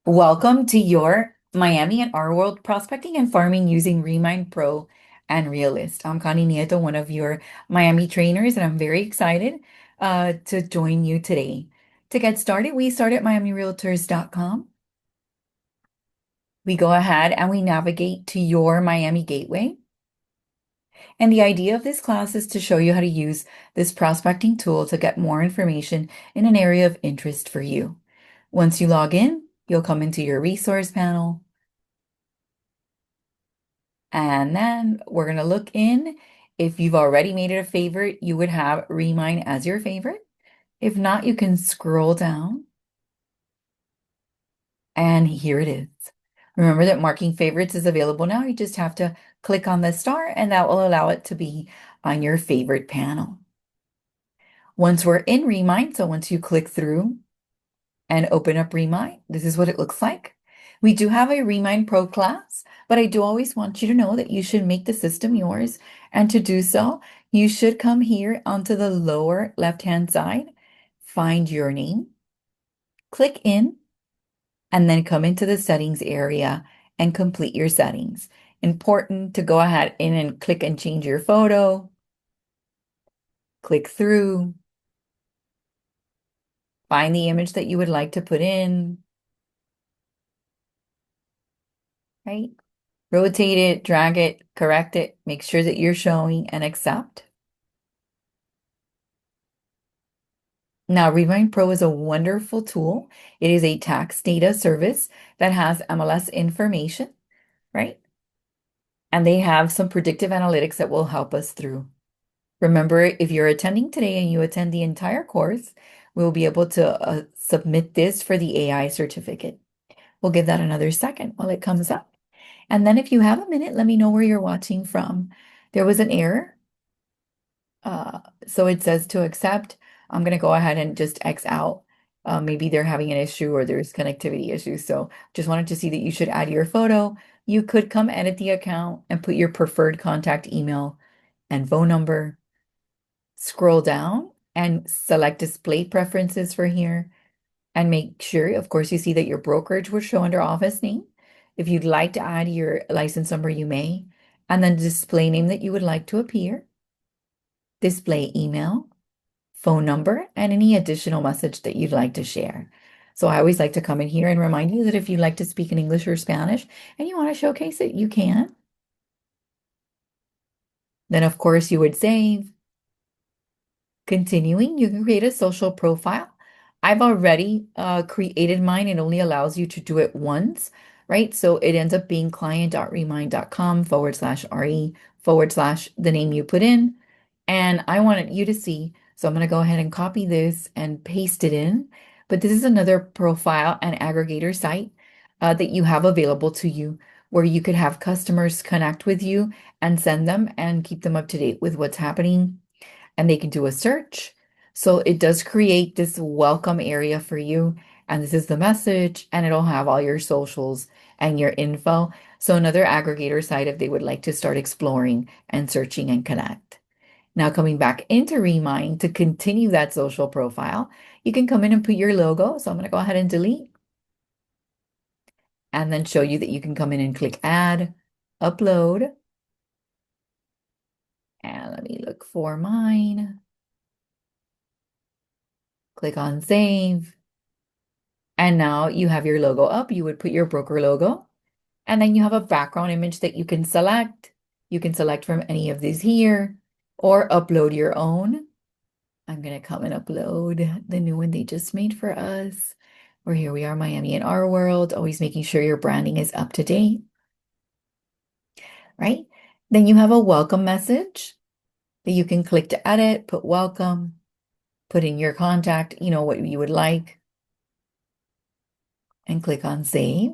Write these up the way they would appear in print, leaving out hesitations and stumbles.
Welcome to your Miami and our world prospecting and farming using Remine Pro and Realist. I'm Connie Nieto, one of your Miami trainers, and I'm very excited to join you today. To get started, we start at miamirealtors.com. We go ahead and we navigate to your Miami Gateway. And the idea of this class is to show you how to use this prospecting tool to get more information in an area of interest for you. Once you log in, you'll come into your resource panel. And then we're going to look in. If you've already made it a favorite, you would have Remine as your favorite. If not, you can scroll down and here it is. Remember that marking favorites is available now. You just have to click on the star and that will allow it to be on your favorite panel. Once we're in Remine, so once you click through and open up Remine, this is what it looks like. We do have a Remine Pro class, but I do always want you to know that you should make the system yours. And to do so, you should come here onto the lower left-hand side, find your name, click in, and then come into the settings area and complete your settings. Important to go ahead in and click and change your photo, click through, find the image that you would like to put in, right? Rotate it, drag it, correct it, make sure that you're showing and accept. Now, Remine Pro is a wonderful tool. It is a tax data service that has MLS information, right? And they have some predictive analytics that will help us through. Remember, if you're attending today and you attend the entire course, we'll be able to submit this for the AI certificate. We'll give that another second while it comes up. And then if you have a minute, let me know where you're watching from. There was an error. So it says to accept. I'm going to go ahead and just X out. Maybe they're having an issue or there's connectivity issues. So just wanted to see that you should add your photo. You could come edit the account and put your preferred contact email and phone number. Scroll down and select display preferences for here and make sure, of course, you see that your brokerage will show under office name. If you'd like to add your license number, you may. And then the display name that you would like to appear. Display email, phone number, and any additional message that you'd like to share. So I always like to come in here and remind you that if you'd like to speak in English or Spanish and you want to showcase it, you can. Then, of course, you would save. Continuing, you can create a social profile. I've already created mine. It only allows you to do it once, right? So it ends up being client.remine.com/re/ the name you put in. And I wanted you to see, so I'm going to go ahead and copy this and paste it in. But this is another profile and aggregator site that you have available to you where you could have customers connect with you and send them and keep them up to date with what's happening. And they can do a search. So it does create this welcome area for you. And this is the message, and it'll have all your socials and your info. So another aggregator site if they would like to start exploring and searching and connect. Now coming back into Remine to continue that social profile, you can come in and put your logo. So I'm going to go ahead and delete and then show you that you can come in and click add, upload. And let me look for mine. Click on save. And now you have your logo up. You would put your broker logo. And then you have a background image that you can select. You can select from any of these here or upload your own. I'm going to come and upload the new one they just made for us. Or here we are, Miami in our world, always making sure your branding is up to date, right? Then you have a welcome message that you can click to edit, put welcome, put in your contact, what you would like, and click on save.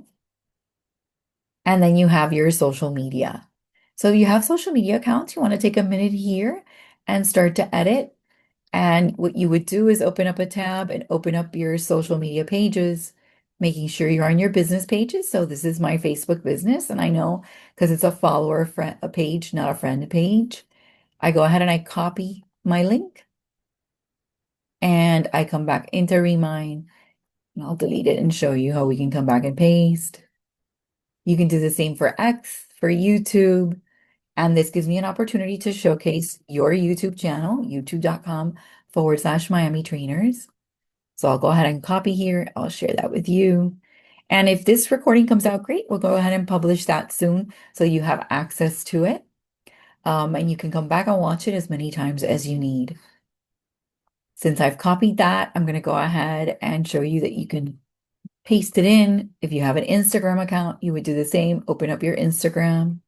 And then you have your social media. So you have social media accounts, you want to take a minute here and start to edit. And what you would do is open up a tab and open up your social media pages, making sure you're on your business pages. So this is my Facebook business, and I know because it's a follower friend a page, not a friend page. I go ahead and I copy my link and I come back into Remine And I'll delete it and show you how we can come back and paste. You can do the same for X, for YouTube. And this gives me an opportunity to showcase your YouTube channel, youtube.com/Miami trainers. So I'll go ahead and copy here. I'll share that with you. And if this recording comes out great, we'll go ahead and publish that soon so you have access to it. And you can come back and watch it as many times as you need. Since I've copied that, I'm going to go ahead and show you that you can paste it in. If you have an Instagram account, you would do the same. Open up your Instagram.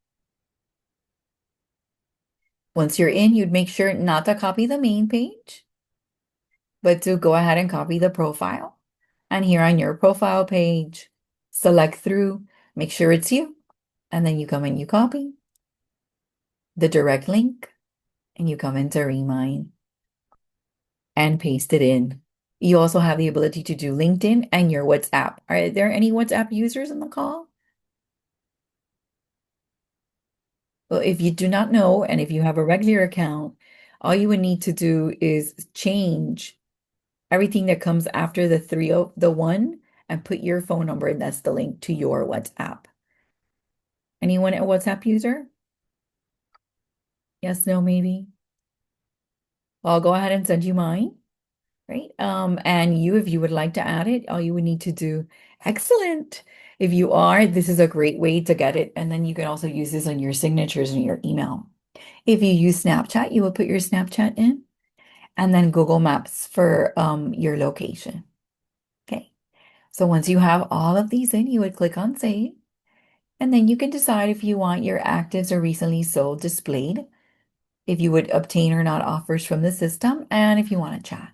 Once you're in, you'd make sure not to copy the main page, but to go ahead and copy the profile. And here on your profile page, select through, make sure it's you, and then you come and you copy the direct link, and you come into Remine and paste it in. You also have the ability to do LinkedIn and your WhatsApp. Are there any WhatsApp users in the call? Well, if you do not know, and if you have a regular account, all you would need to do is change everything that comes after the one and put your phone number, and that's the link to your WhatsApp. Anyone a WhatsApp user? Yes, no, maybe. Well, I'll go ahead and send you mine, right? And you, if you would like to add it, all you would need to do, excellent. If you are, this is a great way to get it. And then you can also use this on your signatures and your email. If you use Snapchat, you will put your Snapchat in, and then Google Maps for your location. Okay. So once you have all of these in, you would click on save, and then you can decide if you want your actives or recently sold displayed, if you would obtain or not offers from the system, and if you want to chat.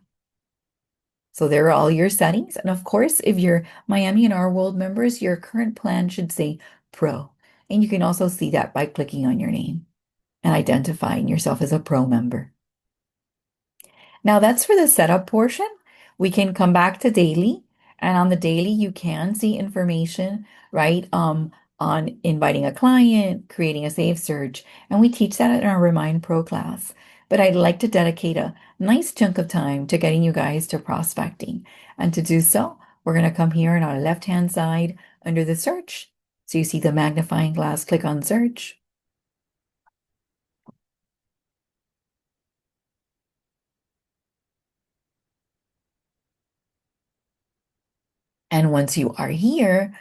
So there are all your settings. And of course, if you're Miami and Our World members, your current plan should say Pro. And you can also see that by clicking on your name and identifying yourself as a Pro member. Now that's for the setup portion. We can come back to daily, and on the daily, you can see information, right? On inviting a client, creating a save search, and we teach that in our Remind Pro class. But I'd like to dedicate a nice chunk of time to getting you guys to prospecting. And to do so, we're going to come here on our left-hand side under the search. So you see the magnifying glass, click on search. And once you are here,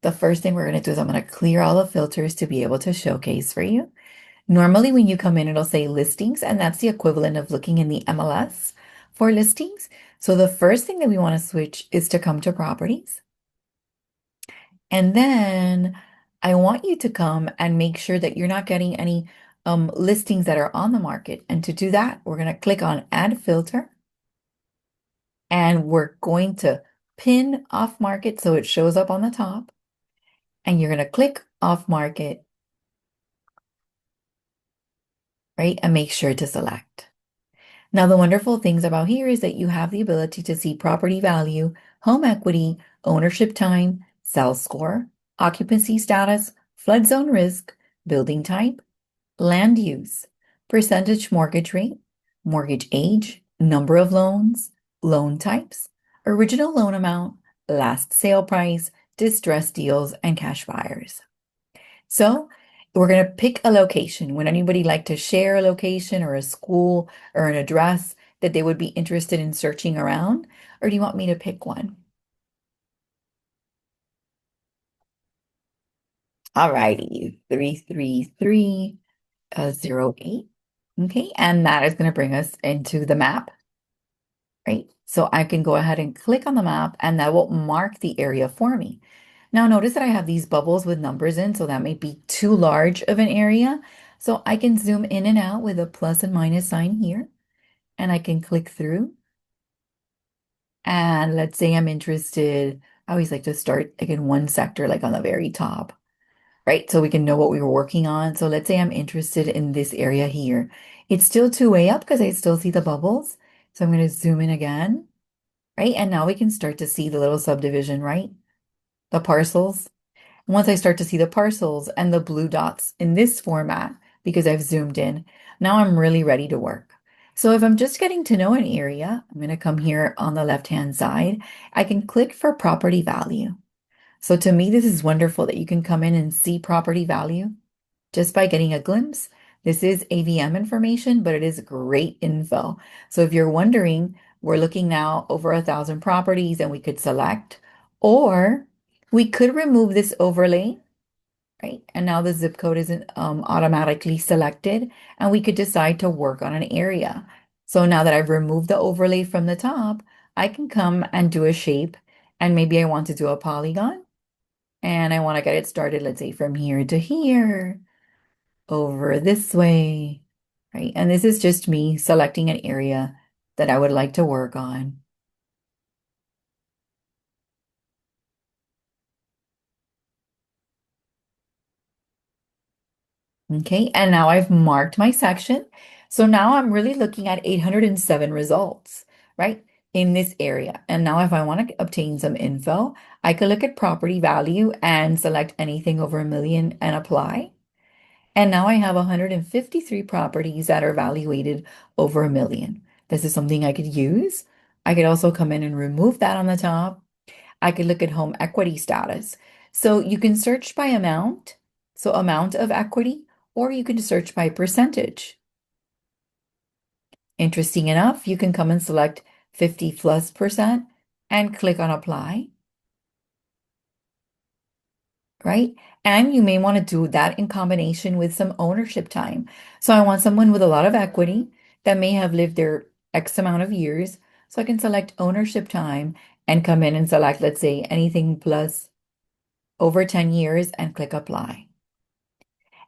the first thing we're going to do is I'm going to clear all the filters to be able to showcase for you. Normally, when you come in, it'll say listings, and that's the equivalent of looking in the MLS for listings. So the first thing that we want to switch is to come to properties. And then I want you to come and make sure that you're not getting any listings that are on the market. And to do that, we're going to click on Add Filter. And we're going to pin off market so it shows up on the top. And you're going to click off market, right? And make sure to select. Now, the wonderful things about here is that you have the ability to see property value, home equity, ownership time, sales score, occupancy status, flood zone risk, building type, land use, percentage mortgage rate, mortgage age, number of loans, loan types, original loan amount, last sale price, distressed deals, and cash buyers. So we're going to pick a location. Would anybody like to share a location or a school or an address that they would be interested in searching around? Or do you want me to pick one? All righty, 33308. Okay, and that is going to bring us into the map, right? So I can go ahead and click on the map, and that will mark the area for me. Now notice that I have these bubbles with numbers in, so that may be too large of an area. So I can zoom in and out with a plus and minus sign here, and I can click through. And let's say I'm interested, I always like to start like in one sector, like on the very top, right? So we can know what we were working on. So let's say I'm interested in this area here. It's still two-way up because I still see the bubbles. So I'm going to zoom in again, right? And now we can start to see the little subdivision, right? The parcels. Once I start to see the parcels and the blue dots in this format, because I've zoomed in, now I'm really ready to work. So if I'm just getting to know an area, I'm going to come here on the left-hand side. I can click for property value. So to me, this is wonderful that you can come in and see property value just by getting a glimpse. This is AVM information, but it is great info. So if you're wondering, we're looking now over 1,000 properties and we could select, or we could remove this overlay, right? And now the zip code isn't automatically selected, and we could decide to work on an area. So now that I've removed the overlay from the top, I can come and do a shape, and maybe I want to do a polygon, and I want to get it started, let's say from here to here, over this way, right? And this is just me selecting an area that I would like to work on. Okay, and now I've marked my section. So now I'm really looking at 807 results, right, in this area. And now if I want to obtain some info, I could look at property value and select anything over 1 million and apply. And now I have 153 properties that are evaluated over 1 million. This is something I could use. I could also come in and remove that on the top. I could look at home equity status. So you can search by amount, so amount of equity, or you can search by percentage. Interesting enough, you can come and select 50 plus percent and click on apply, right? And you may want to do that in combination with some ownership time. So I want someone with a lot of equity that may have lived there X amount of years. So I can select ownership time and come in and select, let's say, anything plus over 10 years and click apply.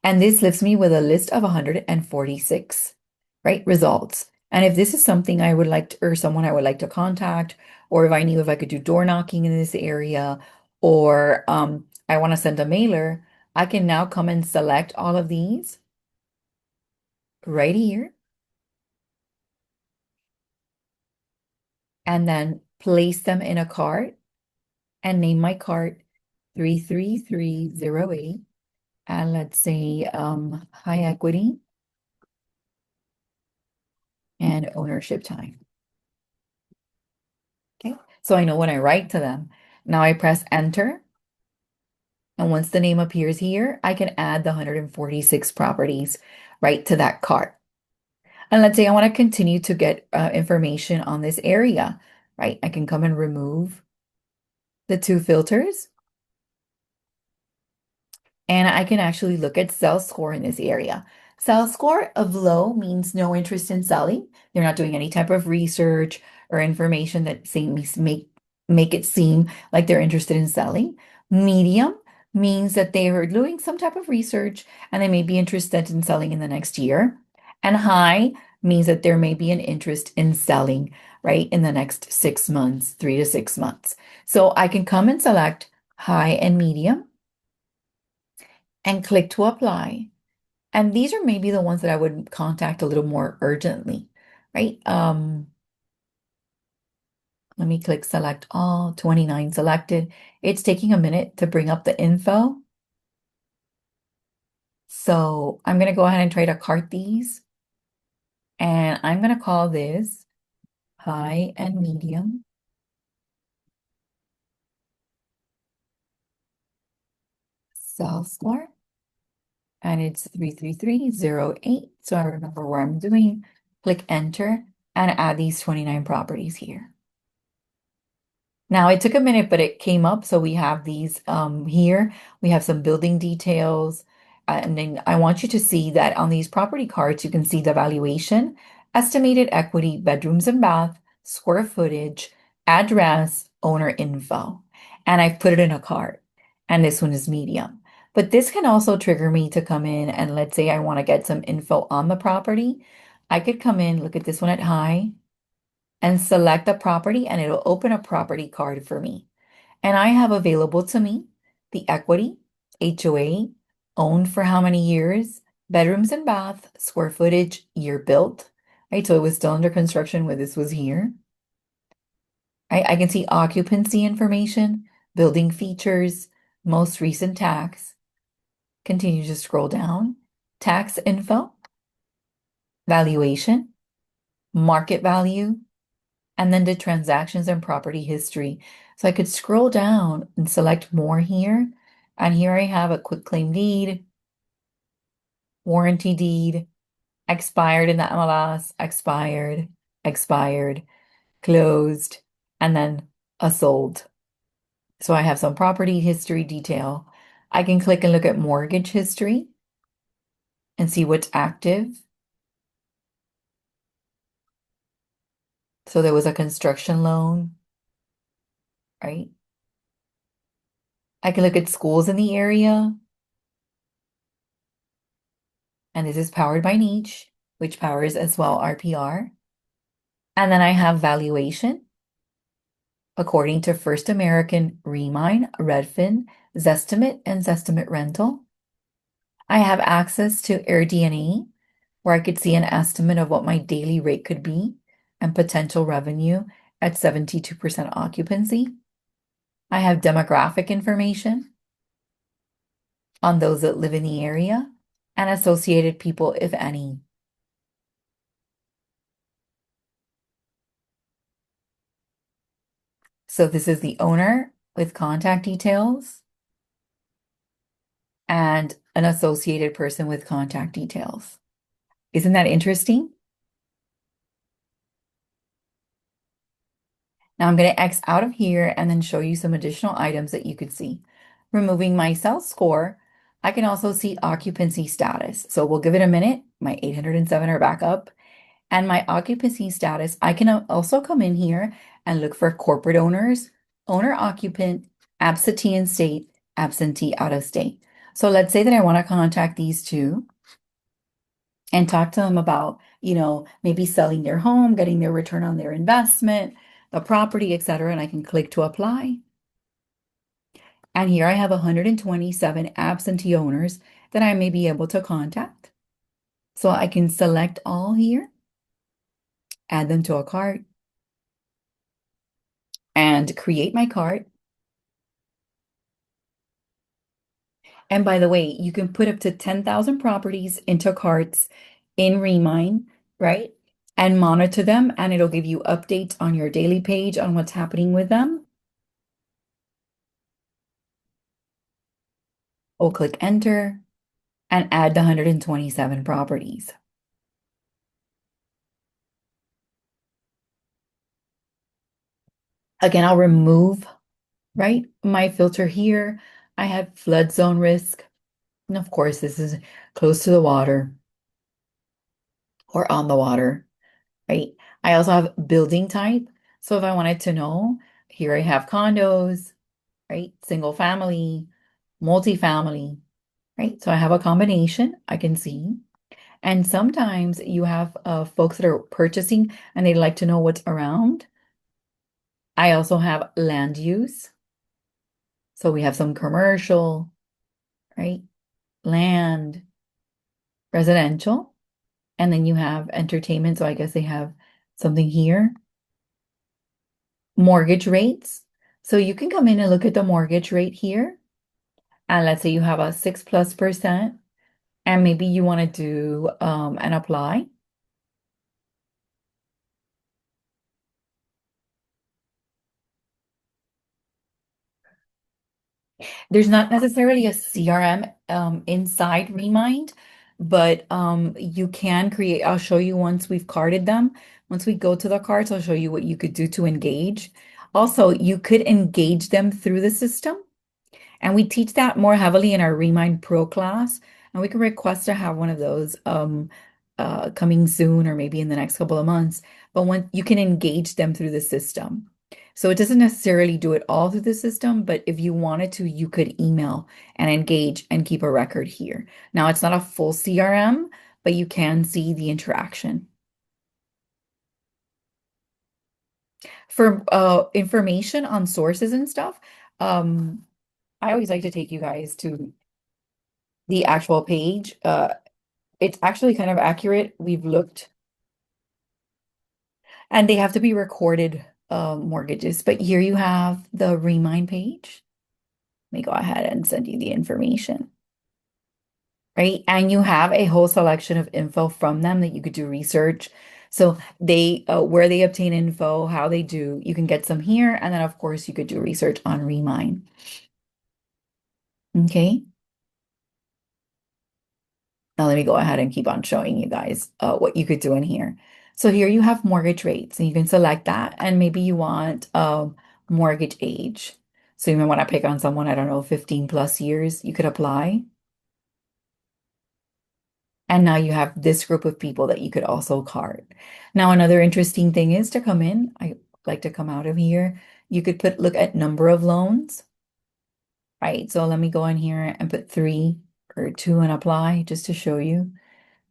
And this leaves me with a list of 146, right, results. And if this is something I would like to, or someone I would like to contact, or if I knew if I could do door knocking in this area, or I want to send a mailer, I can now come and select all of these right here and then place them in a cart and name my cart 33308. And let's say high equity and ownership time. Okay, so I know when I write to them. Now I press enter. And once the name appears here, I can add the 146 properties right to that cart. And let's say I want to continue to get information on this area, right? I can come and remove the two filters. And I can actually look at sales score in this area. Sales score of low means no interest in selling. They're not doing any type of research or information that seems make it seem like they're interested in selling. Medium means that they are doing some type of research and they may be interested in selling in the next year. And high means that there may be an interest in selling, right, in the next 6 months, 3 to 6 months. So I can come and select high and medium and click to apply. And these are maybe the ones that I would contact a little more urgently, right? Let me click select all, 29 selected. It's taking a minute to bring up the info. So I'm going to go ahead and try to cart these. And I'm going to call this high and medium sales score. And it's 33308. So I remember what I'm doing. Click enter and add these 29 properties here. Now it took a minute, but it came up. So we have these here. We have some building details. And then I want you to see that on these property cards, you can see the valuation, estimated equity, bedrooms and bath, square footage, address, owner info. And I've put it in a cart. And this one is medium. But this can also trigger me to come in and let's say I want to get some info on the property. I could come in, look at this one at high and select a property and it'll open a property card for me. And I have available to me the equity, HOA, owned for how many years, bedrooms and bath, square footage, year built, right? So it was still under construction when this was here. Right? I can see occupancy information, building features, most recent tax. Continue to scroll down. Tax info, valuation, market value, and then the transactions and property history. So I could scroll down and select more here. And here I have a quitclaim deed, warranty deed, expired in the MLS, expired, expired, closed, and then a sold. So I have some property history detail. I can click and look at mortgage history and see what's active. So there was a construction loan, right? I can look at schools in the area, and this is powered by Niche, which powers as well RPR. And then I have valuation according to First American, Remine, Redfin, Zestimate, and Zestimate Rental. I have access to AirDNA, where I could see an estimate of what my daily rate could be and potential revenue at 72% occupancy. I have demographic information on those that live in the area and associated people, if any. So this is the owner with contact details and an associated person with contact details. Isn't that interesting? Now I'm going to X out of here and then show you some additional items that you could see. Removing my sales score, I can also see occupancy status. So we'll give it a minute. My 807 are back up. And my occupancy status, I can also come in here and look for corporate owners, owner occupant, absentee in state, absentee out of state. So let's say that I want to contact these two and talk to them about, maybe selling their home, getting their return on their investment, the property, etc. And I can click to apply. And here I have 127 absentee owners that I may be able to contact. So I can select all here, add them to a cart, and create my cart. And by the way, you can put up to 10,000 properties into carts in Remine, right? And monitor them, and it'll give you updates on your daily page on what's happening with them. We'll click enter and add the 127 properties. Again, I'll remove, right, my filter here. I had flood zone risk. And of course, this is close to the water or on the water, right? I also have building type. So if I wanted to know, here I have condos, right? Single family, multifamily, right? So I have a combination I can see. And sometimes you have folks that are purchasing and they'd like to know what's around. I also have land use. So we have some commercial, right? Land, residential, and then you have entertainment. So I guess they have something here. Mortgage rates. So you can come in and look at the mortgage rate here. And let's say you have a 6+%, and maybe you want to do an apply. There's not necessarily a CRM inside Remind, but you can create, I'll show you once we've carded them. Once we go to the cards, I'll show you what you could do to engage. Also, you could engage them through the system. And we teach that more heavily in our Remind Pro class. And we can request to have one of those coming soon or maybe in the next couple of months. But when you can engage them through the system. So it doesn't necessarily do it all through the system, but if you wanted to, you could email and engage and keep a record here. Now, it's not a full CRM, but you can see the interaction. For information on sources and stuff, I always like to take you guys to the actual page. It's actually kind of accurate. We've looked, and they have to be recorded mortgages. But here you have the Remind page. Let me go ahead and send you the information. Right? And you have a whole selection of info from them that you could do research. So they where they obtain info, how they do, you can get some here, and then of course you could do research on Remine. Okay. Now let me go ahead and keep on showing you guys what you could do in here. So here you have mortgage rates, and you can select that, and maybe you want mortgage age. So you may want to pick on someone, I don't know, 15 plus years, you could apply. And now you have this group of people that you could also card. Now, another interesting thing is to come in. I like to come out of here. You could look at number of loans, right? So let me go in here and put 3 or 2 and apply just to show you.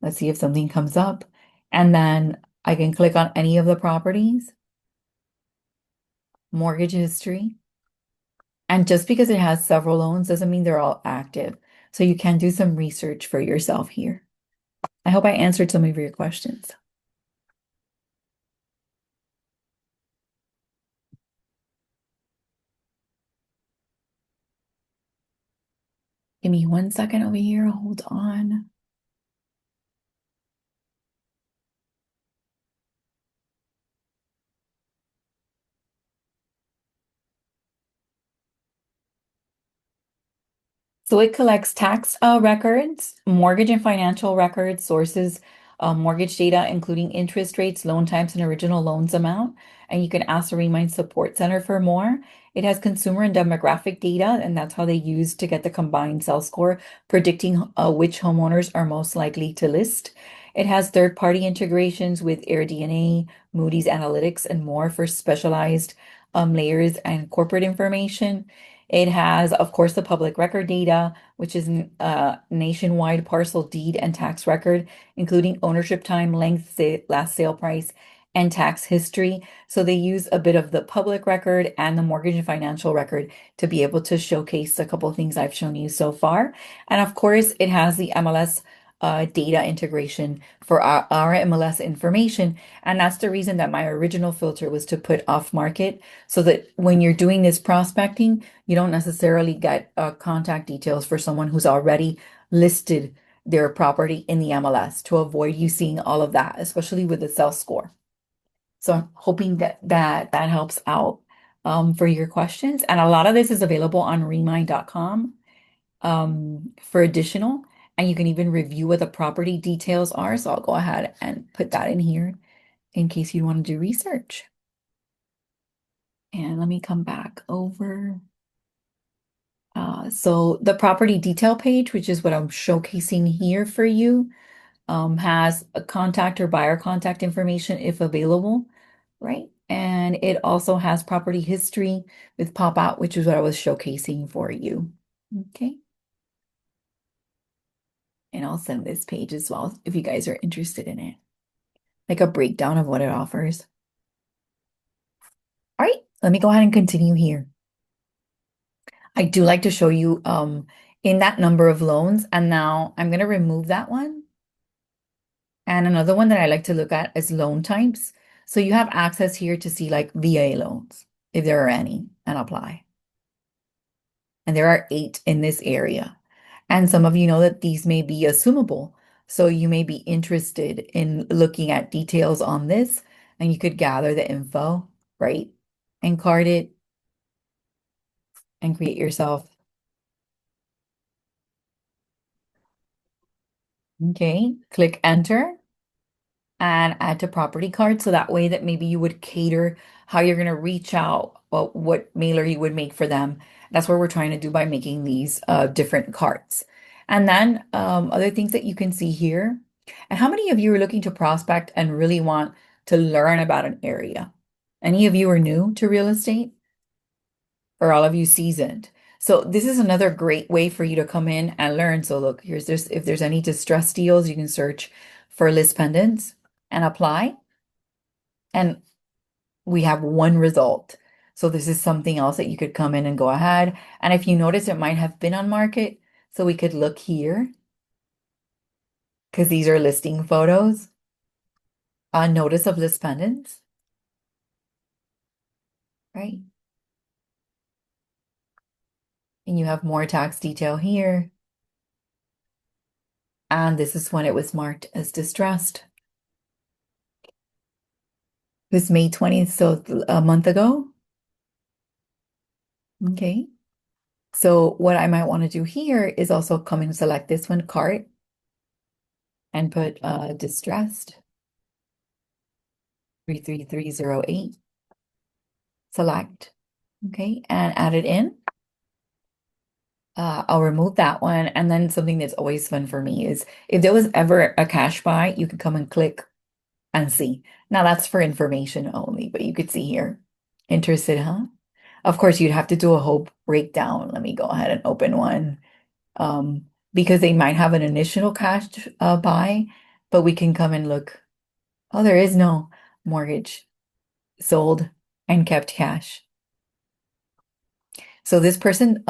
Let's see if something comes up. And then I can click on any of the properties, mortgage history. And just because it has several loans doesn't mean they're all active. So you can do some research for yourself here. I hope I answered some of your questions. Give me 1 second over here. Hold on. So it collects tax records, mortgage and financial records, sources, mortgage data, including interest rates, loan types, and original loans amount. And you can ask the Remind Support Center for more. It has consumer and demographic data, and that's how they use to get the combined sales score, predicting which homeowners are most likely to list. It has third-party integrations with AirDNA, Moody's Analytics, and more for specialized layers and corporate information. It has, of course, the public record data, which is nationwide parcel deed and tax record, including ownership time, length, last sale price, and tax history. So they use a bit of the public record and the mortgage and financial record to be able to showcase a couple of things I've shown you so far. And of course, it has the MLS data integration for our MLS information. And that's the reason that my original filter was to put off market so that when you're doing this prospecting, you don't necessarily get contact details for someone who's already listed their property in the MLS to avoid you seeing all of that, especially with the sales score. So I'm hoping that helps out for your questions. And a lot of this is available on remine.com for additional, and you can even review what the property details are. So I'll go ahead and put that in here in case you want to do research. And let me come back over. So the property detail page, which is what I'm showcasing here for you, has a contact or buyer contact information if available, right? And it also has property history with pop out, which is what I was showcasing for you. Okay. And I'll send this page as well if you guys are interested in it, like a breakdown of what it offers. All right, let me go ahead and continue here. I do like to show you in that number of loans, and now I'm going to remove that one. And another one that I like to look at is loan types. So you have access here to see like VA loans, if there are any, and apply. And there are 8 in this area. And some of you know that these may be assumable. So you may be interested in looking at details on this, and you could gather the info, right? And card it and create yourself. Okay, click enter and add to property card. So that way that maybe you would cater how you're going to reach out, well, what mailer you would make for them. That's what we're trying to do by making these different cards. And then other things that you can see here. And how many of you are looking to prospect and really want to learn about an area? Any of you are new to real estate, or all of you seasoned? So this is another great way for you to come in and learn. So look, here's this. If there's any distress deals, you can search for list pendants and apply. And we have one result. So this is something else that you could come in and go ahead. And if you notice, it might have been on market. So we could look here because these are listing photos. Notice of list pendants, right? And you have more tax detail here. And this is when it was marked as distressed. It was May 20th, so a month ago. Okay. So what I might want to do here is also come and select this one, cart, and put distressed 33308. Select. Okay, and add it in. I'll remove that one. And then something that's always fun for me is if there was ever a cash buy, you could come and click and see. Now that's for information only, but you could see here. Interested, huh? Of course, you'd have to do a whole breakdown. Let me go ahead and open one. Because they might have an initial cash buy, but we can come and look. Oh, there is no mortgage sold and kept cash. So this person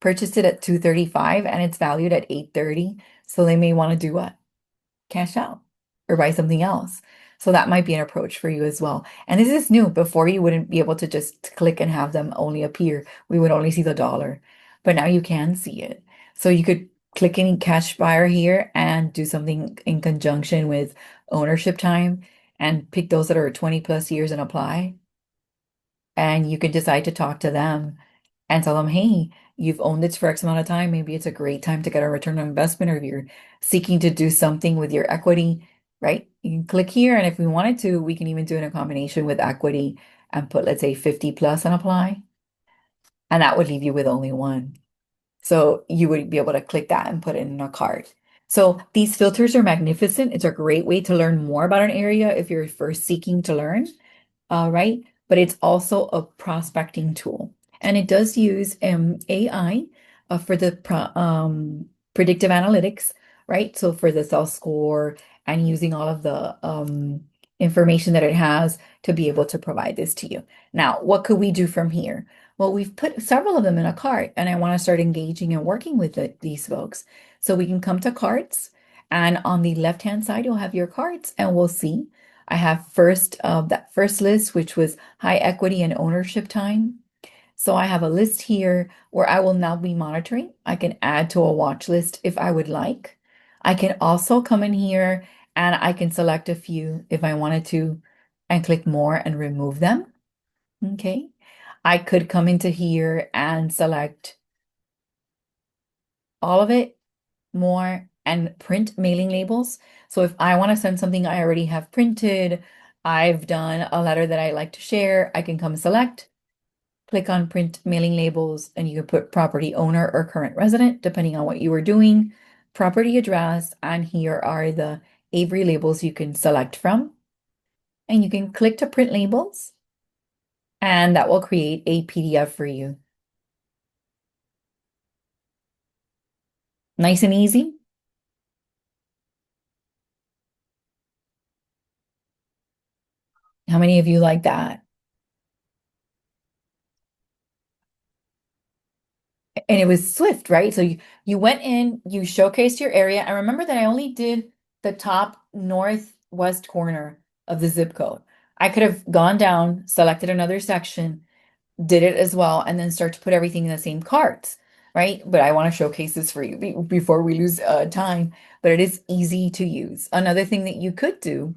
purchased it at 235 and it's valued at 830. So they may want to do what? Cash out or buy something else. So that might be an approach for you as well. And this is new. Before you wouldn't be able to just click and have them only appear. We would only see the dollar, but now you can see it. So you could click any cash buyer here and do something in conjunction with ownership time and pick those that are 20 plus years and apply. And you can decide to talk to them and tell them, hey, you've owned this for X amount of time. Maybe it's a great time to get a return on investment, or if you're seeking to do something with your equity, right? You can click here. And if we wanted to, we can even do it in a combination with equity and put, let's say, 50 plus and apply. And that would leave you with only one. So you would be able to click that and put it in a cart. So these filters are magnificent. It's a great way to learn more about an area if you're first seeking to learn, right? But it's also a prospecting tool. And it does use AI for the predictive analytics, right? So for the self score and using all of the information that it has to be able to provide this to you. Now, what could we do from here? Well, we've put several of them in a cart, and I want to start engaging and working with these folks. So we can come to carts, and on the left-hand side, you'll have your carts, and we'll see. I have that first list, which was high equity and ownership time. So I have a list here where I will now be monitoring. I can add to a watch list if I would like. I can also come in here and I can select a few if I wanted to and click more and remove them. Okay. I could come into here and select all of it, more, and print mailing labels. So if I want to send something I already have printed, I've done a letter that I like to share, I can come select, click on print mailing labels, and you can put property owner or current resident, depending on what you were doing, property address, and here are the Avery labels you can select from. And you can click to print labels, and that will create a PDF for you. Nice and easy. How many of you like that? And it was swift, right? So you went in, you showcased your area. And remember that I only did the top northwest corner of the zip code. I could have gone down, selected another section, did it as well, and then start to put everything in the same carts, right? But I want to showcase this for you before we lose time. But it is easy to use. Another thing that you could do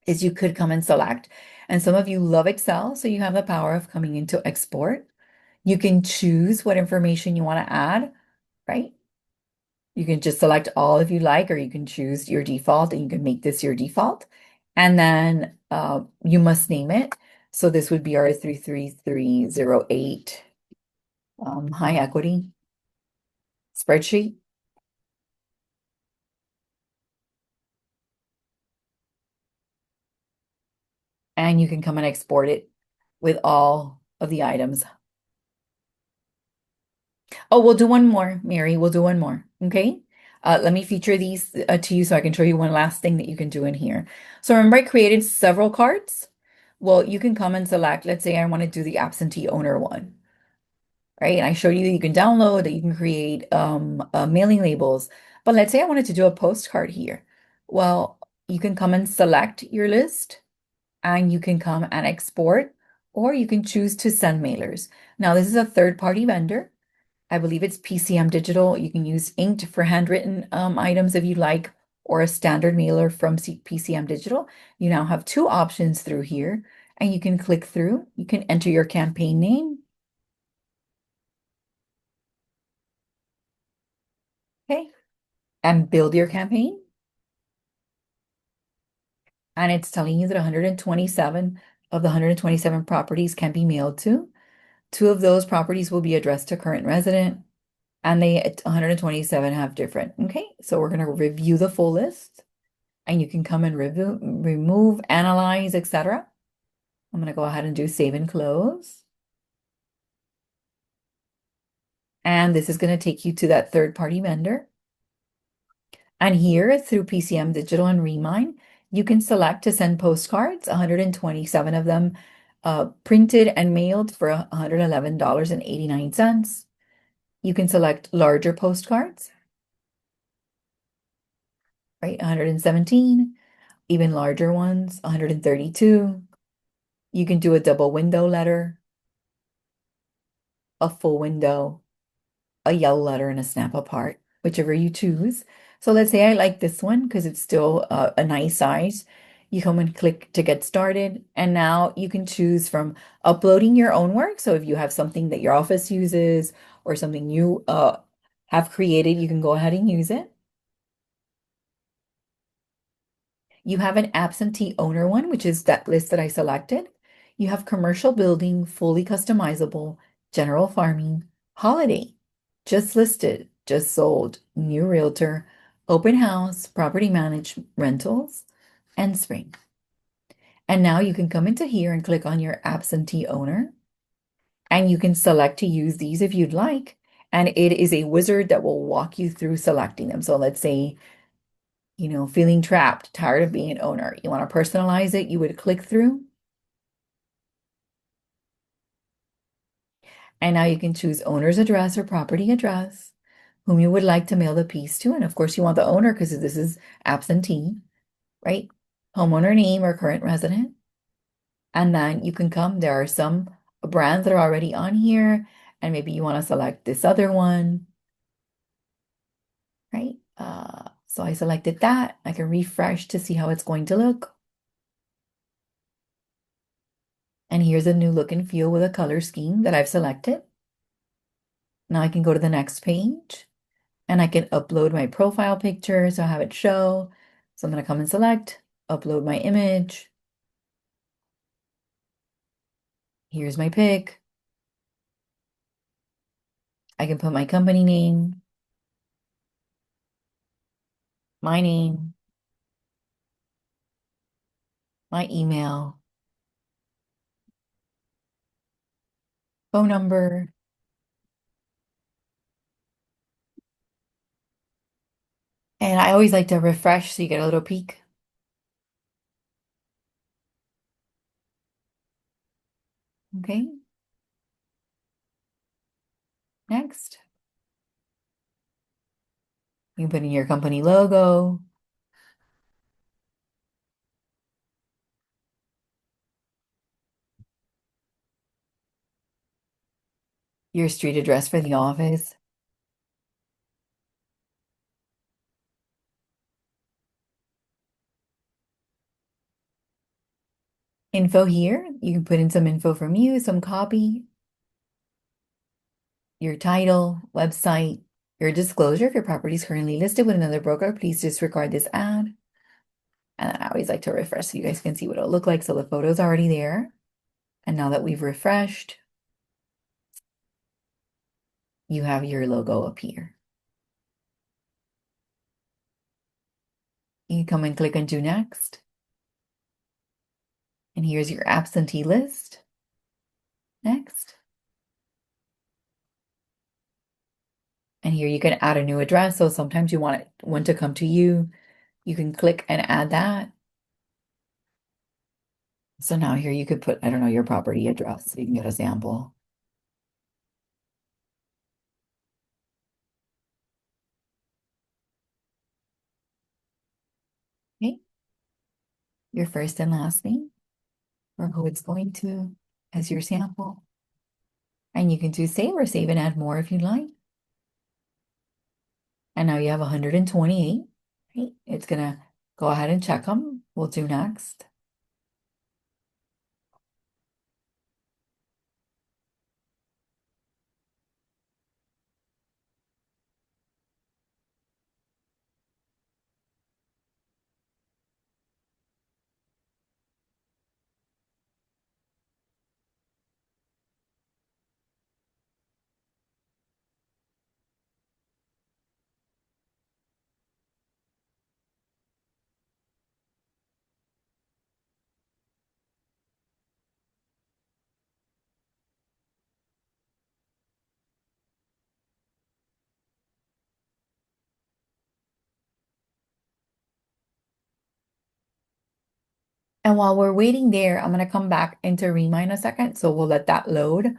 is you could come and select. And some of you love Excel, so you have the power of coming into export. You can choose what information you want to add, right? You can just select all if you like, or you can choose your default and you can make this your default. And then you must name it. So this would be our 33308 high equity spreadsheet. And you can come and export it with all of the items. Oh, we'll do one more, Mary. We'll do one more. Okay. Let me feature these to you so I can show you one last thing that you can do in here. So remember, I created several cards. Well, you can come and select, let's say I want to do the absentee owner one, right? And I showed you that you can download, that you can create mailing labels. But let's say I wanted to do a postcard here. Well, you can come and select your list and you can come and export, or you can choose to send mailers. Now, this is a third-party vendor. I believe it's PCM Digital. You can use inked for handwritten items if you like, or a standard mailer from PCM Digital, you now have two options through here, and you can click through. You can enter your campaign name. Okay, and build your campaign. And it's telling you that 127 of the 127 properties can be mailed to. Two of those properties will be addressed to current resident, and they 127 have different. Okay, so we're going to review the full list, and you can come and review, remove, analyze, etc. I'm going to go ahead and do save and close. And this is going to take you to that third-party vendor. And here through PCM Digital and Remine, you can select to send postcards, 127 of them printed and mailed for $111.89. You can select larger postcards, right? 117, even larger ones, 132. You can do a double window letter, a full window, a yellow letter, and a snap apart, whichever you choose. So let's say I like this one because it's still a nice size. You come and click to get started. And now you can choose from uploading your own work. So if you have something that your office uses or something you have created, you can go ahead and use it. You have an absentee owner one, which is that list that I selected. You have commercial building, fully customizable, general farming, holiday, just listed, just sold, new realtor, open house, property managed rentals, and spring. And now you can come into here and click on your absentee owner, and you can select to use these if you'd like. And it is a wizard that will walk you through selecting them. So let's say feeling trapped, tired of being an owner. You want to personalize it, you would click through. And now you can choose owner's address or property address, whom you would like to mail the piece to. And of course, you want the owner because this is absentee, right? Homeowner name or current resident. And then you can come, there are some brands that are already on here, and maybe you want to select this other one, right? So I selected that. I can refresh to see how it's going to look. And here's a new look and feel with a color scheme that I've selected. Now I can go to the next page and I can upload my profile picture. So I have it show. So I'm going to come and select, upload my image. Here's my pic. I can put my company name, my name, my email, phone number. And I always like to refresh so you get a little peek. Okay, next. You can put in your company logo, your street address for the office. Info here, you can put in some info from you, some copy, your title, website, your disclosure. If your property is currently listed with another broker, please disregard this ad. And then I always like to refresh so you guys can see what it'll look like. So the photo's already there. And now that we've refreshed, you have your logo up here. You can come and click on do next. And here's your absentee list. Next. And here you can add a new address. So sometimes you want one to come to you. You can click and add that. So now here you could put, I don't know, your property address so you can get a sample. Okay. Your first and last name or who it's going to as your sample. And you can do save or save and add more if you'd like. And now you have 128. Right? It's gonna go ahead and check them. We'll do next. And while we're waiting there, I'm going to come back into Remine a second. So we'll let that load.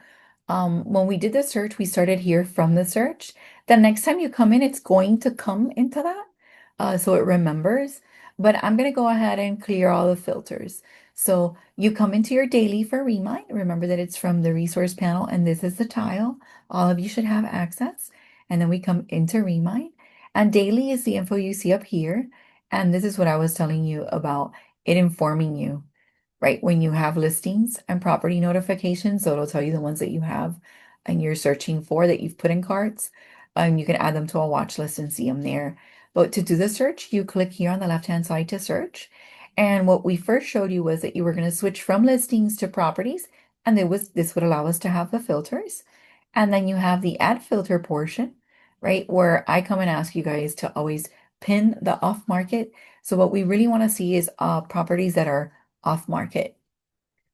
When we did the search, we started here from the search. The next time you come in, it's going to come into that. So it remembers. But I'm going to go ahead and clear all the filters. So you come into your daily for Remine. Remember that it's from the resource panel, and this is the tile. All of you should have access. And then we come into Remine. And daily is the info you see up here. And this is what I was telling you about it informing you, right? When you have listings and property notifications, so it'll tell you the ones that you have and you're searching for that you've put in carts. You can add them to a watch list and see them there. But to do the search, you click here on the left-hand side to search. And what we first showed you was that you were going to switch from listings to properties, and this would allow us to have the filters. And then you have the add filter portion, right? Where I come and ask you guys to always pin the off market. So what we really want to see is properties that are off market,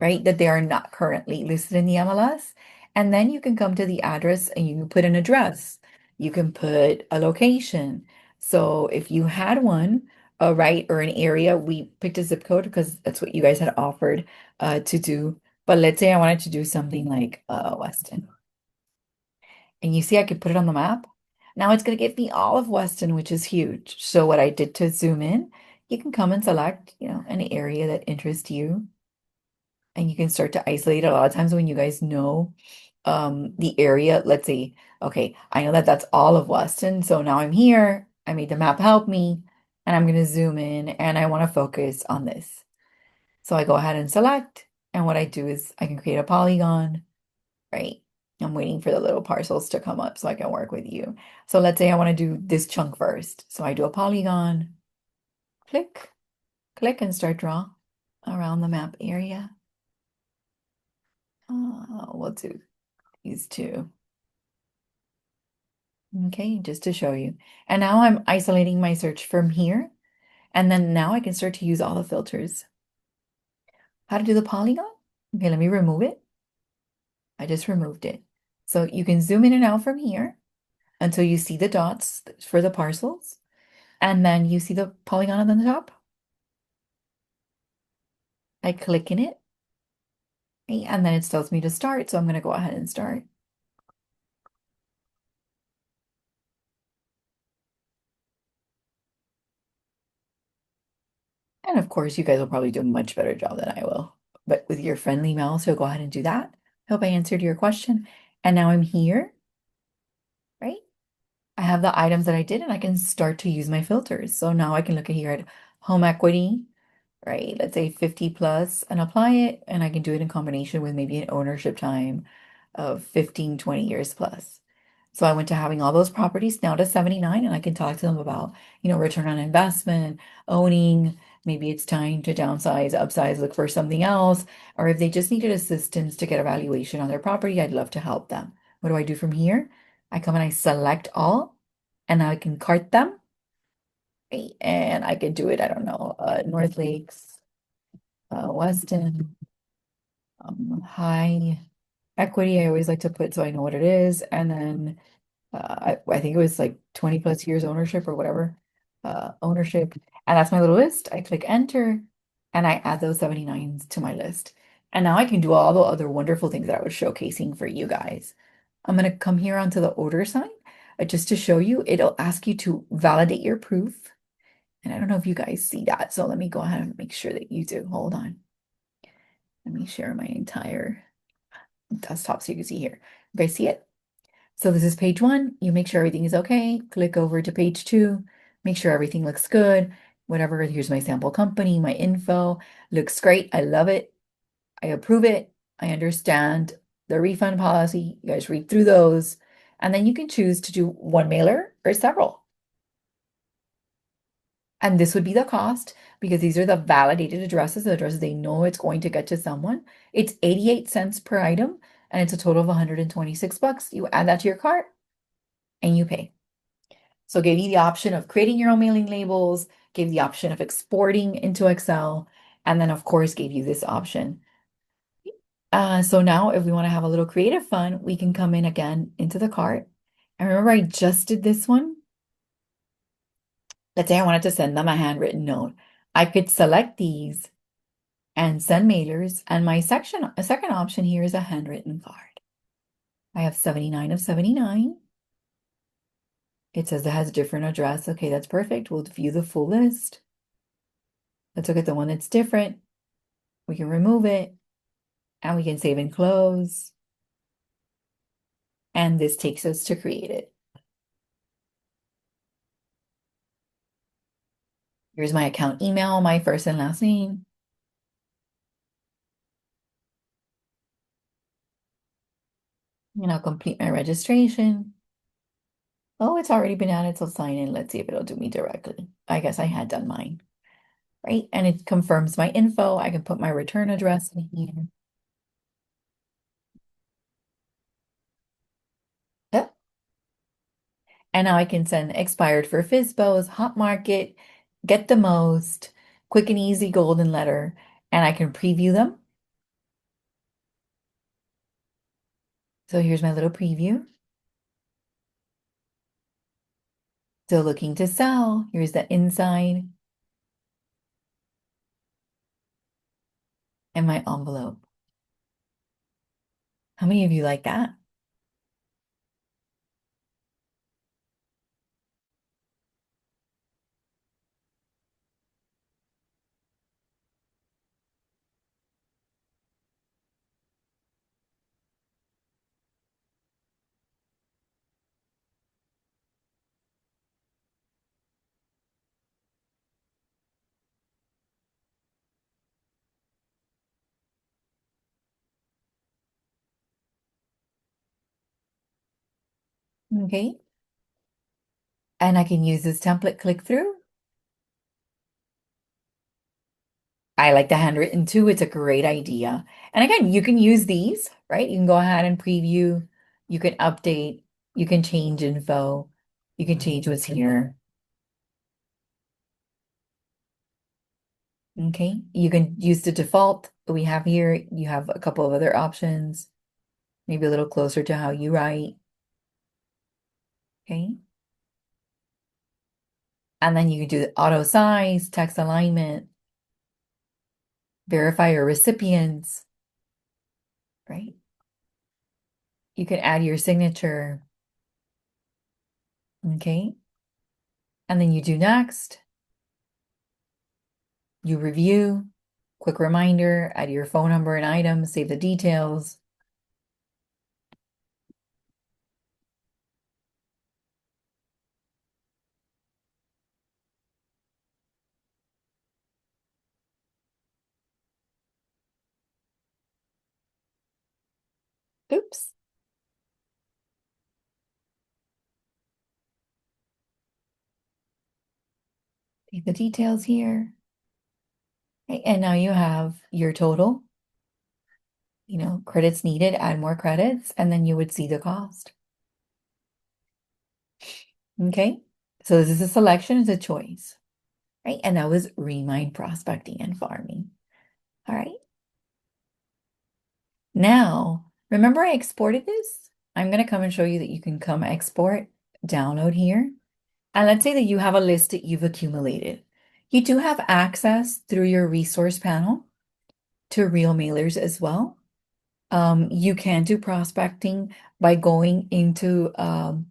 right? That they are not currently listed in the MLS. And then you can come to the address and you can put an address. You can put a location. So if you had one, right, or an area, we picked a zip code because that's what you guys had offered to do. But let's say I wanted to do something like Weston. And you see I could put it on the map. Now it's going to give me all of Weston, which is huge. So what I did to zoom in, you can come and select, an area that interests you, and you can start to isolate it. A lot of times when you guys know the area, let's say, okay, I know that that's all of Weston. So now I'm here. I made the map help me, and I'm going to zoom in and I want to focus on this. So I go ahead and select, and what I do is I can create a polygon, right? I'm waiting for the little parcels to come up so I can work with you. So let's say I want to do this chunk first. So I do a polygon, click, click, and start draw around the map area. We'll do these two. Okay, just to show you. And now I'm isolating my search from here. And then now I can start to use all the filters. How to do the polygon? Okay, let me remove it. I just removed it. So you can zoom in and out from here until you see the dots for the parcels. And then you see the polygon on the top. I click in it, okay, and then it tells me to start. So I'm going to go ahead and start. And of course, you guys will probably do a much better job than I will. But with your friendly mouse, you'll go ahead and do that. Hope I answered your question. And now I'm here, right? I have the items that I did, and I can start to use my filters. So now I can look at here at home equity, right? Let's say 50 plus and apply it. And I can do it in combination with maybe an ownership time of 15, 20 years plus. So I went to having all those properties now to 79, and I can talk to them about, return on investment, owning, maybe it's time to downsize, upsize, look for something else, or if they just needed assistance to get a valuation on their property, I'd love to help them. What do I do from here? I come and I select all, and now I can cart them, right? And I can do it, I don't know, North Lakes, Weston, high equity, I always like to put so I know what it is, and then I think it was like 20 plus years ownership or whatever, ownership. And that's my little list. I click enter and I add those 79s to my list. And now I can do all the other wonderful things that I was showcasing for you guys. I'm going to come here onto the order sign just to show you. It'll ask you to validate your proof. And I don't know if you guys see that. So let me go ahead and make sure that you do. Hold on. Let me share my entire desktop so you can see here. You guys see it? So this is page one. You make sure everything is okay. Click over to page two. make sure everything looks good. Whatever, here's my sample company, my info. Looks great. I love it. I approve it. I understand the refund policy. You guys read through those. And then you can choose to do one mailer or several. And this would be the cost because these are the validated addresses, the addresses they know it's going to get to someone. It's 88 cents per item and it's a total of 126 bucks. You add that to your cart and you pay. So gave you the option of creating your own mailing labels, gave the option of exporting into Excel, and then of course gave you this option. So now if we want to have a little creative fun, we can come in again into the cart. And remember I just did this one. Let's say I wanted to send them a handwritten note. I could select these and send mailers. And my second option here is a handwritten card. I have 79 of 79. It says it has a different address. Okay, that's perfect. We'll view the full list. Let's look at the one that's different. We can remove it and we can save and close. And this takes us to create it. Here's my account email, my first and last name. And I'll complete my registration. Oh, it's already been added, so sign in. Let's see if it'll do me directly. I guess I had done mine, right? And it confirms my info. I can put my return address in here. Yep. And now I can send expired for FISBOs, Hot Market, Get the Most, Quick and Easy Golden Letter, and I can preview them. So here's my little preview. Still looking to sell. Here's the inside and my envelope. How many of you like that? Okay. And I can use this template click through. I like the handwritten too. It's a great idea. And again, you can use these, right? You can go ahead and preview. You can update. You can change info. You can change what's here. Okay. You can use the default that we have here. You have a couple of other options, maybe a little closer to how you write. Okay. And then you can do the auto size, text alignment, verify your recipients, right? You can add your signature. Okay. And then you do next. You review, quick reminder, add your phone number and item, save the details. Oops. Save the details here. Okay, and now you have your total, credits needed, add more credits, and then you would see the cost. Okay, so this is a selection, it's a choice, right? And that was Remine prospecting and farming. All right. Now, remember I exported this? I'm going to come and show you that you can come export, download here. And let's say that you have a list that you've accumulated. You do have access through your resource panel to real mailers as well. You can do prospecting by going into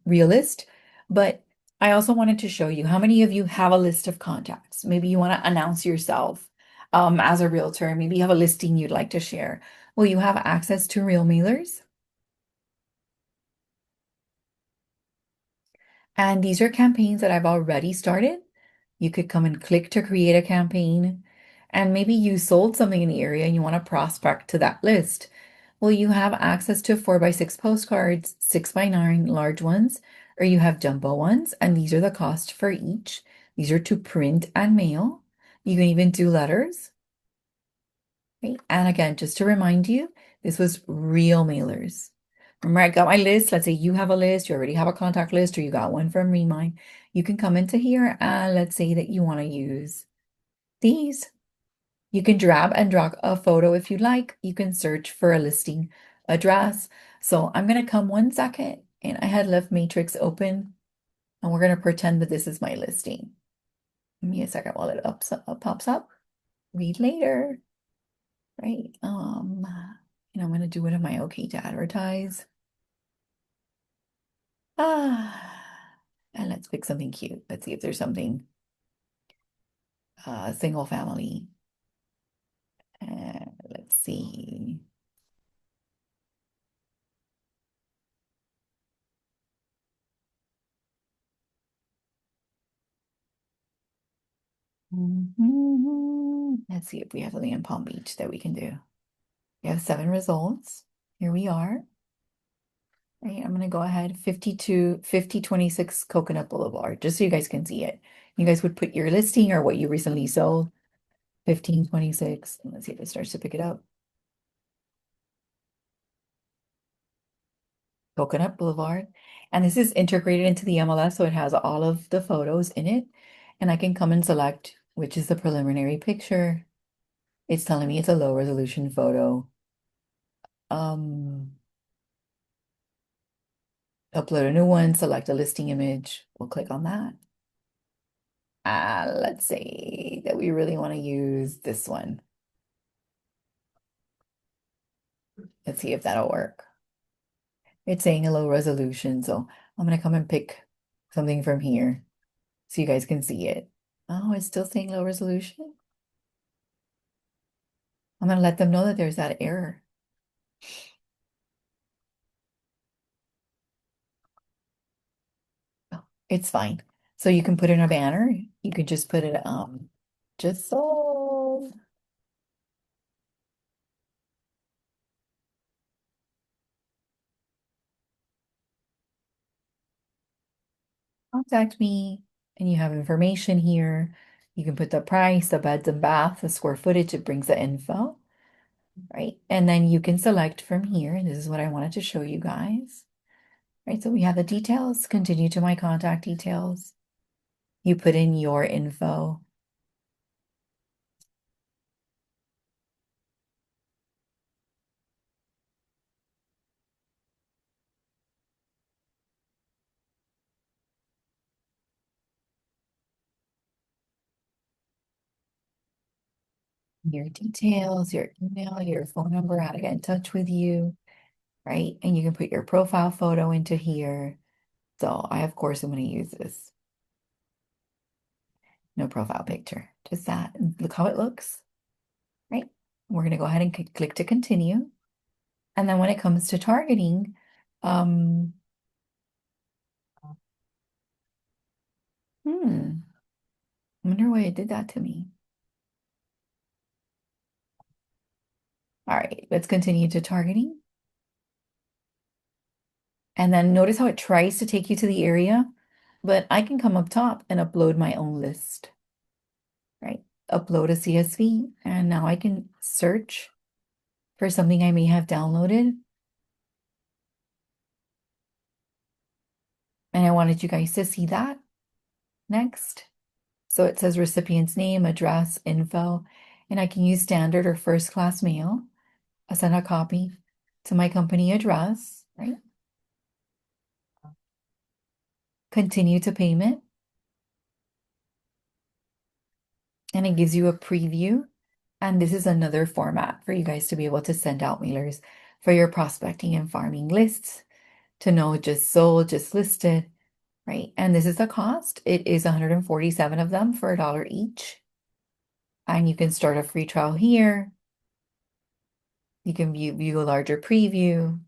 Realist, but I also wanted to show you how many of you have a list of contacts. Maybe you want to announce yourself as a realtor. Maybe you have a listing you'd like to share. Well, you have access to real mailers. And these are campaigns that I've already started. You could come and click to create a campaign. And maybe you sold something in the area and you want to prospect to that list. Well, you have access to 4x6 postcards, 6x9 large ones, or you have jumbo ones, and these are the cost for each. These are to print and mail. You can even do letters, right? And again, just to remind you, this was real mailers. Remember, I got my list. Let's say you have a list, you already have a contact list, or you got one from Remine. You can come into here and let's say that you want to use these. You can drag and drop a photo if you like. You can search for a listing address. So I'm going to come 1 second and I had left Matrix open and we're going to pretend that this is my listing. Give me a second while it pops up. Read later, right? I'm going to do it am I okay to advertise? And let's pick something cute. Let's see if there's something single family. Let's see. Let's see if we have something in Palm Beach that we can do. We have 7 results. Here we are. Right, I'm gonna go ahead 5026 Coconut Boulevard, just so you guys can see it. You guys would put your listing or what you recently sold. 1526. Let's see if it starts to pick it up. Coconut Boulevard. And this is integrated into the MLS, so it has all of the photos in it. And I can come and select which is the preliminary picture. It's telling me it's a low resolution photo. Um, Upload a new one, select a listing image. We'll click on that. Let's say that we really want to use this one. Let's see if that'll work. It's saying a low resolution, so I'm gonna come and pick something from here so you guys can see it. Oh, it's still saying low resolution. I'm gonna let them know that there's that error. Oh, it's fine. So you can put in a banner. You could just put it just sold. Contact me, and you have information here. You can put the price, the beds and bath, the square footage, it brings the info, right? And then you can select from here, and this is what I wanted to show you guys, right? So we have the details, continue to my contact details. You put in your info. Your details, your email, your phone number, how to get in touch with you, right? And you can put your profile photo into here. So I, of course, am going to use this. No profile picture, just that. And look how it looks, right? We're going to go ahead and click to continue. And then when it comes to targeting, um, I wonder why it did that to me. All right, let's continue to targeting. And then notice how it tries to take you to the area, but I can come up top and upload my own list, right? Upload a CSV, and now I can search for something I may have downloaded. And I wanted you guys to see that next. So it says recipient's name, address, info, and I can use standard or first class mail. I'll send a copy to my company address, right? Continue to payment. And it gives you a preview. And this is another format for you guys to be able to send out mailers for your prospecting and farming lists to know just sold, just listed, right? And this is the cost. It is 147 of them for $1 each. And you can start a free trial here. You can view a larger preview.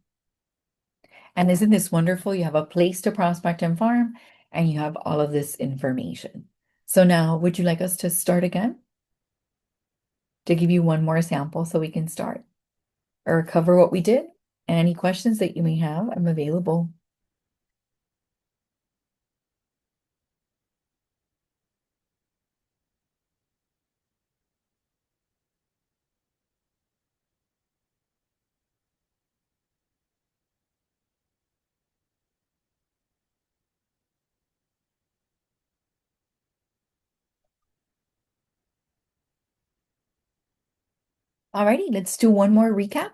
And isn't this wonderful? You have a place to prospect and farm, and you have all of this information. So now, would you like us to start again? To give you one more sample so we can start or cover what we did? And any questions that you may have, I'm available. Alrighty, let's do one more recap.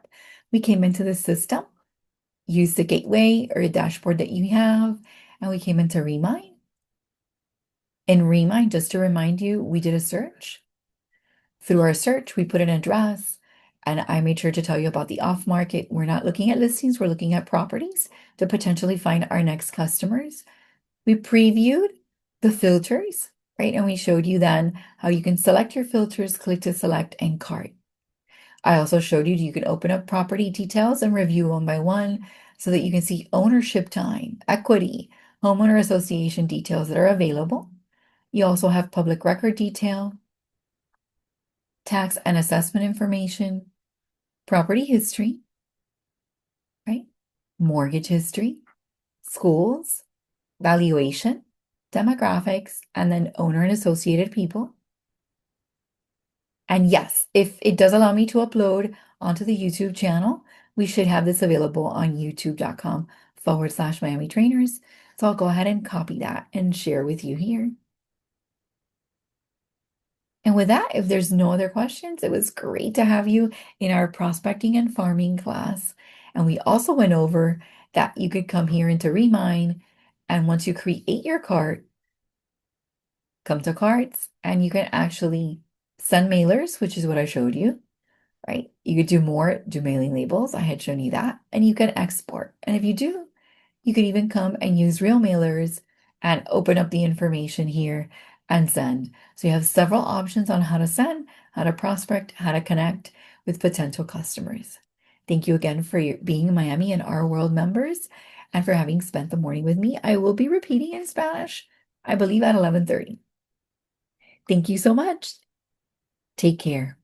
We came into the system, used the gateway or dashboard that you have, and we came into Remine. In Remine, just to remind you, we did a search. Through our search, we put an address, and I made sure to tell you about the off market. We're not looking at listings, we're looking at properties to potentially find our next customers. We previewed the filters, right? And we showed you then how you can select your filters, click to select, and cart. I also showed you can open up property details and review one by one so that you can see ownership time, equity, homeowner association details that are available. You also have public record detail, tax and assessment information, property history, right? Mortgage history, schools, valuation, demographics, and then owner and associated people. And yes, if it does allow me to upload onto the YouTube channel, we should have this available on youtube.com/miamitrainers. So I'll go ahead and copy that and share with you here. And with that, if there's no other questions, it was great to have you in our prospecting and farming class. And we also went over that you could come here into Remine. And once you create your cart, come to carts, and you can actually send mailers, which is what I showed you, right? You could do more, do mailing labels. I had shown you that. And you can export. And if you do, you could even come and use real mailers and open up the information here and send. So you have several options on how to send, how to prospect, how to connect with potential customers. Thank you again for being Miami and Our World members and for having spent the morning with me. I will be repeating in Spanish, I believe at 11:30. Thank you so much. Take care.